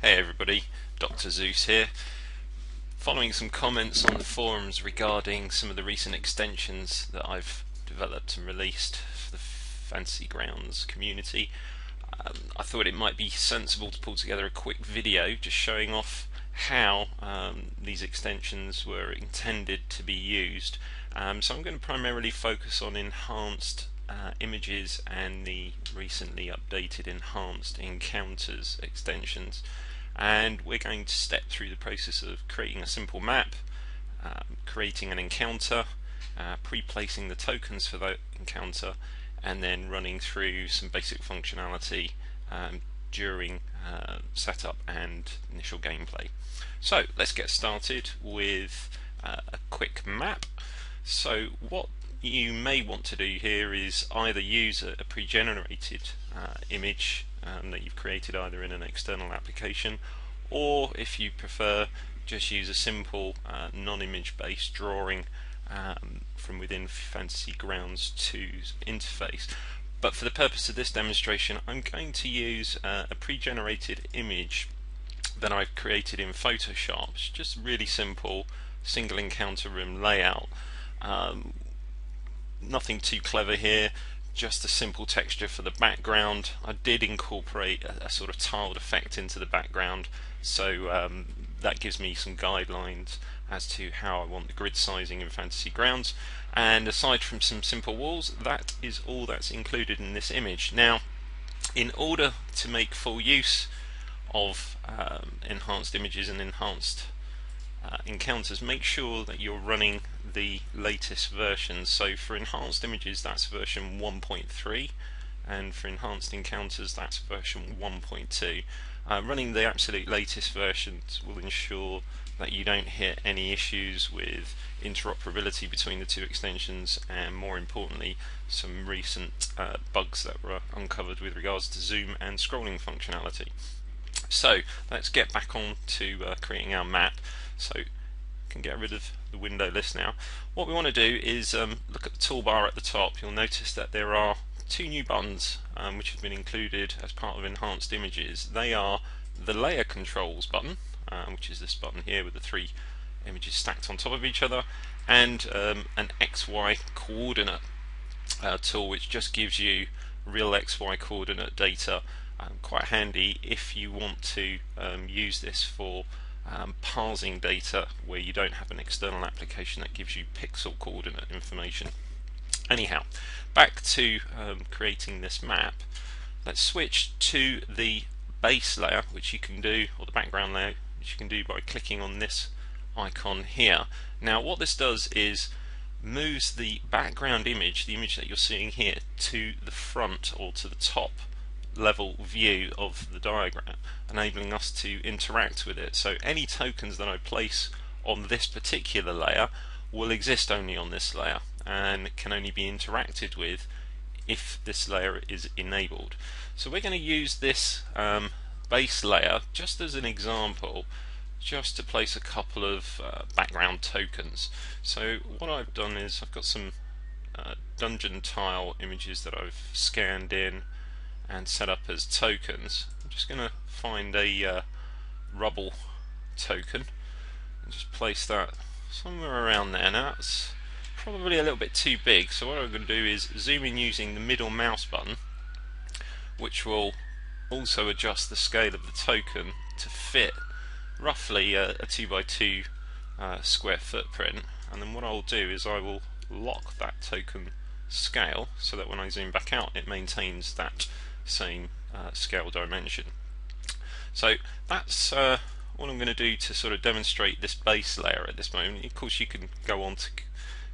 Hey everybody, Dr. Zeus here. Following some comments on the forums regarding some of the recent extensions that I've developed and released for the Fantasy Grounds community, I thought it might be sensible to pull together a quick video just showing off how these extensions were intended to be used. So I'm going to primarily focus on enhanced images and the recently updated enhanced encounters extensions, and we're going to step through the process of creating a simple map, creating an encounter, pre-placing the tokens for that encounter, and then running through some basic functionality during setup and initial gameplay. So let's get started with a quick map. So what you may want to do here is either use a pre-generated image that you've created either in an external application, or if you prefer, just use a simple non-image based drawing from within Fantasy Grounds 2's interface. But for the purpose of this demonstration, I'm going to use a pre-generated image that I've created in Photoshop. It's just really simple single encounter room layout. Nothing too clever here, just a simple texture for the background. I did incorporate a sort of tiled effect into the background, so that gives me some guidelines as to how I want the grid sizing in Fantasy Grounds. And aside from some simple walls, that is all that's included in this image. Now, in order to make full use of enhanced images and enhanced encounters, make sure that you're running the latest version. So for enhanced images, that's version 1.3, and for enhanced encounters, that's version 1.2. Running the absolute latest versions will ensure that you don't hit any issues with interoperability between the two extensions, and more importantly, some recent bugs that were uncovered with regards to zoom and scrolling functionality. So let's get back on to creating our map. So can get rid of the window list now. What we want to do is look at the toolbar at the top. You'll notice that there are two new buttons which have been included as part of enhanced images. They are the layer controls button, which is this button here with the three images stacked on top of each other, and an XY coordinate tool, which just gives you real XY coordinate data. Quite handy if you want to use this for parsing data where you don't have an external application that gives you pixel coordinate information. Anyhow, back to creating this map. Let's switch to the base layer, which you can do, or the background layer, which you can do by clicking on this icon here. Now what this does is moves the background image, the image that you're seeing here, to the front or to the top level view of the diagram, enabling us to interact with it. So any tokens that I place on this particular layer will exist only on this layer and can only be interacted with if this layer is enabled. So we're going to use this base layer just as an example, just to place a couple of background tokens. So what I've done is I've got some dungeon tile images that I've scanned in and set up as tokens. I'm just going to find a rubble token and just place that somewhere around there. Now that's probably a little bit too big, so what I'm going to do is zoom in using the middle mouse button, which will also adjust the scale of the token to fit roughly a 2x2 square footprint. And then what I'll do is I will lock that token scale so that when I zoom back out it maintains that same scale dimension. So that's all I'm going to do to sort of demonstrate this base layer at this moment. Of course you can go on to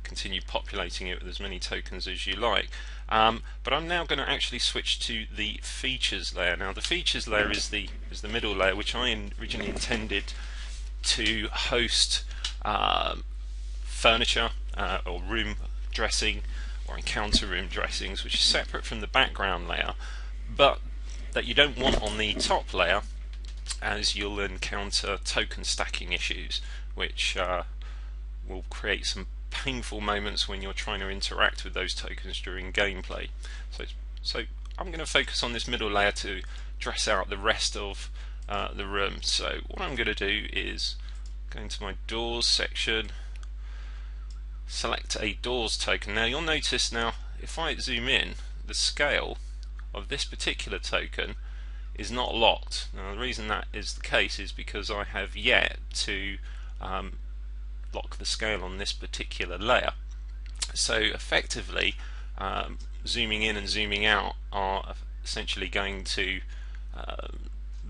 continue populating it with as many tokens as you like, but I'm now going to actually switch to the features layer. Now the features layer is the middle layer, which I originally intended to host furniture or room dressing or encounter room dressings, which is separate from the background layer, but that you don't want on the top layer, as you'll encounter token stacking issues, which will create some painful moments when you're trying to interact with those tokens during gameplay. So I'm going to focus on this middle layer to dress out the rest of the room. So what I'm going to do is go into my doors section, select a doors token. Now you'll notice now if I zoom in, the scale of this particular token is not locked. Now the reason that is the case is because I have yet to lock the scale on this particular layer. So effectively zooming in and zooming out are essentially going to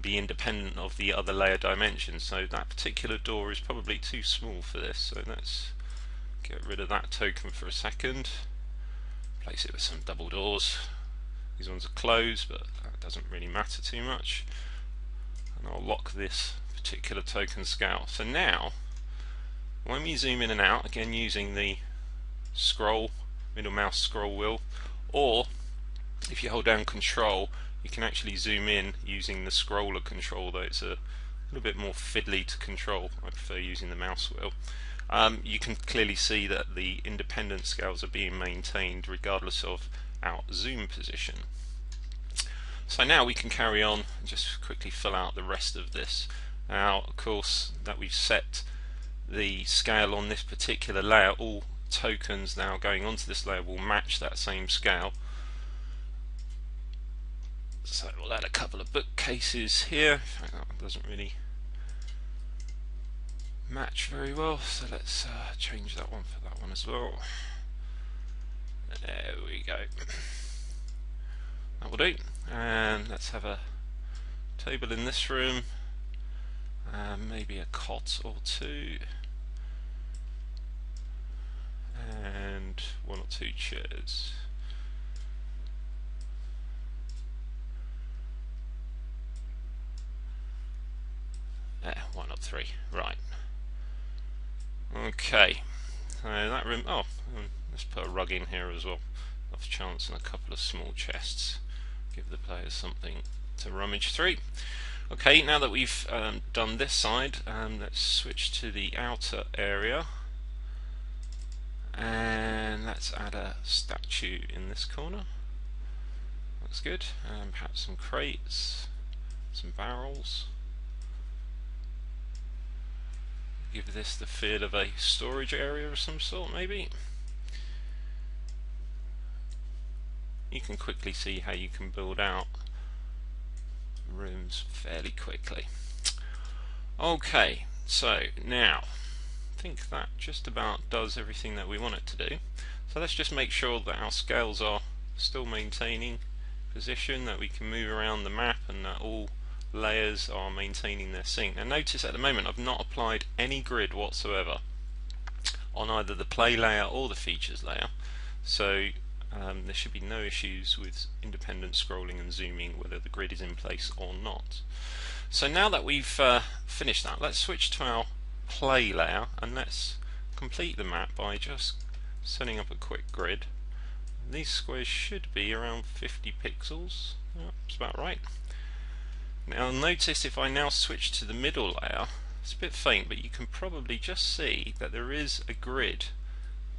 be independent of the other layer dimensions. So that particular door is probably too small for this, so let's get rid of that token for a second, place it with some double doors. These ones are closed, but that doesn't really matter too much, and I'll lock this particular token scale. So now when we zoom in and out, again using the middle mouse scroll wheel, or if you hold down Control, you can actually zoom in using the scroller control, though it's a little bit more fiddly to control. I prefer using the mouse wheel. You can clearly see that the independent scales are being maintained regardless of our zoom position. So now we can carry on and just quickly fill out the rest of this. Now of course that we've set the scale on this particular layer, all tokens now going onto this layer will match that same scale. So we'll add a couple of bookcases here. In fact, that one doesn't really match very well, so let's change that one for that one as well. There we go. That will do. And let's have a table in this room, maybe a cot or two, and one or two chairs. Why not three? Right. Okay. So that room. Oh, let's put a rug in here as well. Off chance, and a couple of small chests. Give the players something to rummage through. Okay, now that we've done this side, let's switch to the outer area, and let's add a statue in this corner. That's good. Perhaps some crates, some barrels. Give this the feel of a storage area of some sort, maybe. You can quickly see how you can build out rooms fairly quickly. Okay, so now I think that just about does everything that we want it to do. So let's just make sure that our scales are still maintaining position, that we can move around the map, and that all layers are maintaining their sync. Now notice at the moment I've not applied any grid whatsoever on either the play layer or the features layer, so there should be no issues with independent scrolling and zooming whether the grid is in place or not. So now that we've finished that, let's switch to our play layer and let's complete the map by just setting up a quick grid. These squares should be around 50 pixels. That's about right. Now notice if I now switch to the middle layer, it's a bit faint, but you can probably just see that there is a grid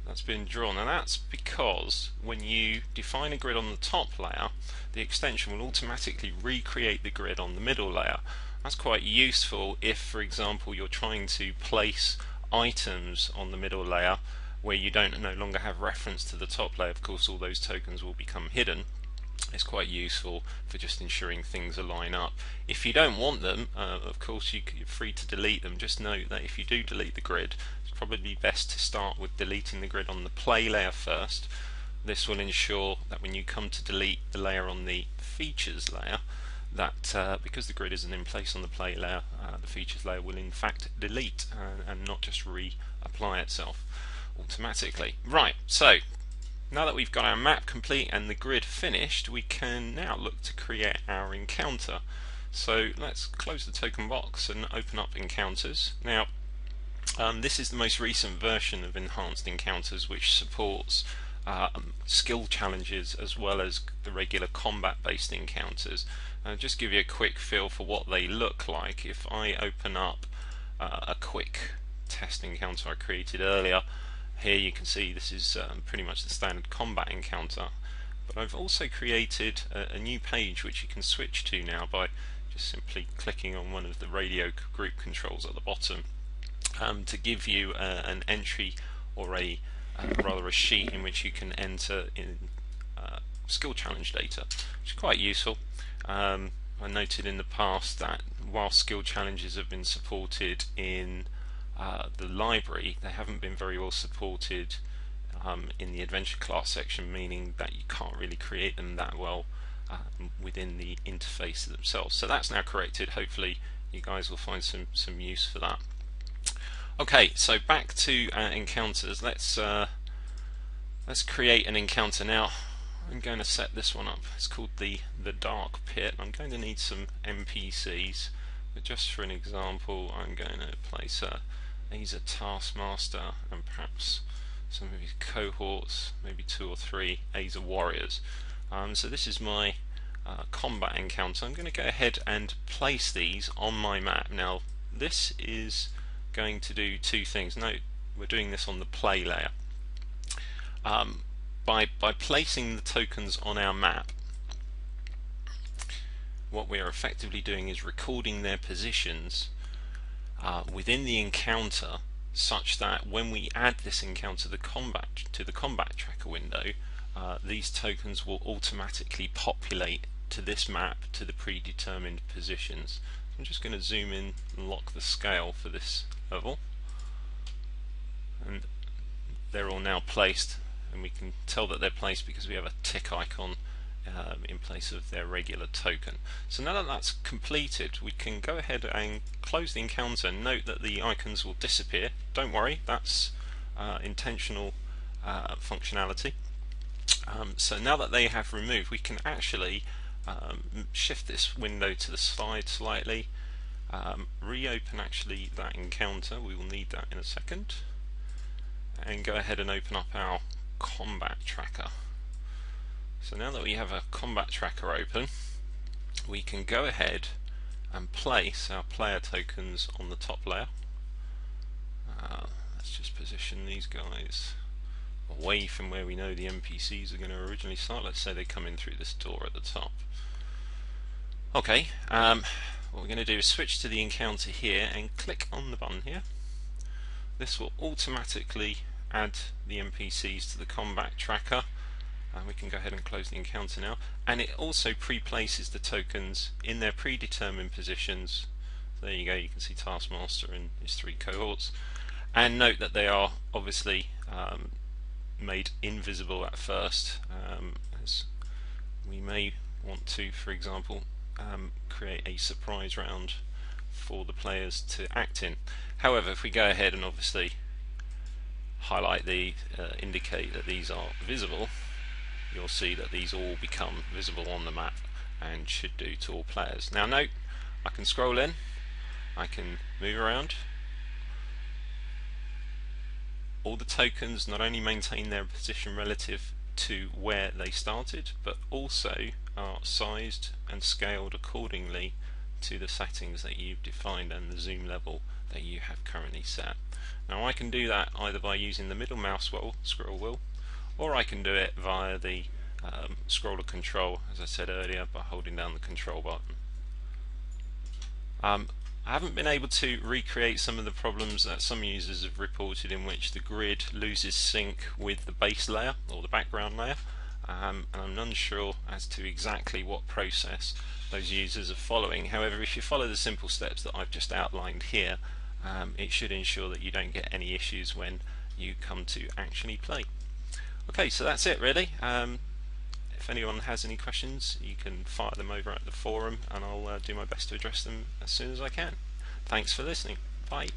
that's been drawn, and that's because when you define a grid on the top layer, the extension will automatically recreate the grid on the middle layer. That's quite useful if, for example, you're trying to place items on the middle layer where you no longer have reference to the top layer. Of course all those tokens will become hidden. It's quite useful for just ensuring things align up. If you don't want them, of course you're free to delete them. Just note that if you do delete the grid, it's probably best to start with deleting the grid on the play layer first. This will ensure that when you come to delete the layer on the features layer, that because the grid isn't in place on the play layer, the features layer will in fact delete and not just reapply itself automatically. Right, so now that we've got our map complete and the grid finished, we can now look to create our encounter. So let's close the token box and open up encounters. Now this is the most recent version of enhanced encounters, which supports skill challenges as well as the regular combat based encounters. Just give you a quick feel for what they look like. If I open up a quick test encounter I created earlier, here you can see this is pretty much the standard combat encounter, but I've also created a new page which you can switch to now by just simply clicking on one of the radio group controls at the bottom to give you an entry or rather a sheet in which you can enter in skill challenge data, which is quite useful. I noted in the past that while skill challenges have been supported in the library, they haven't been very well supported in the adventure class section, meaning that you can't really create them that well within the interface themselves. So that's now corrected. Hopefully you guys will find some use for that. Okay, so back to encounters. Let's create an encounter now. I'm going to set this one up. It's called the Dark Pit. I'm going to need some NPCs, but just for an example, I'm going to place he's a taskmaster and perhaps some of his cohorts, maybe 2 or 3 Aza warriors. So this is my combat encounter. I'm going to go ahead and place these on my map. Now this is going to do 2 things. Note we're doing this on the play layer. By placing the tokens on our map, what we are effectively doing is recording their positions within the encounter, such that when we add this encounter to the combat tracker window, these tokens will automatically populate to this map to the predetermined positions. I'm just going to zoom in and lock the scale for this level, and they're all now placed, and we can tell that they're placed because we have a tick icon in place of their regular token. So now that that's completed, we can go ahead and close the encounter. Note that the icons will disappear. Don't worry, that's intentional functionality. So now that they have removed, we can actually shift this window to the side slightly, reopen actually that encounter. We will need that in a second, and go ahead and open up our combat tracker. So now that we have a combat tracker open, we can go ahead and place our player tokens on the top layer. Let's just position these guys away from where we know the NPCs are going to originally start. Let's say they come in through this door at the top. Okay, what we're going to do is switch to the encounter here and click on the button here. This will automatically add the NPCs to the combat tracker, and we can go ahead and close the encounter now. And it also pre-places the tokens in their predetermined positions. So there you go, you can see Taskmaster and his 3 cohorts, and note that they are obviously made invisible at first, as we may want to, for example, create a surprise round for the players to act in. However, if we go ahead and obviously highlight the indicate that these are visible, you'll see that these all become visible on the map and should do to all players. Now note, I can scroll in, I can move around. All the tokens not only maintain their position relative to where they started, but also are sized and scaled accordingly to the settings that you've defined and the zoom level that you have currently set. Now I can do that either by using the middle mouse scroll wheel, or I can do it via the scroller control, as I said earlier, by holding down the control button. I haven't been able to recreate some of the problems that some users have reported in which the grid loses sync with the base layer or the background layer, and I'm unsure as to exactly what process those users are following. However, if you follow the simple steps that I've just outlined here, it should ensure that you don't get any issues when you come to actually play. Okay, so that's it really. If anyone has any questions, you can fire them over at the forum, and I'll do my best to address them as soon as I can. Thanks for listening. Bye.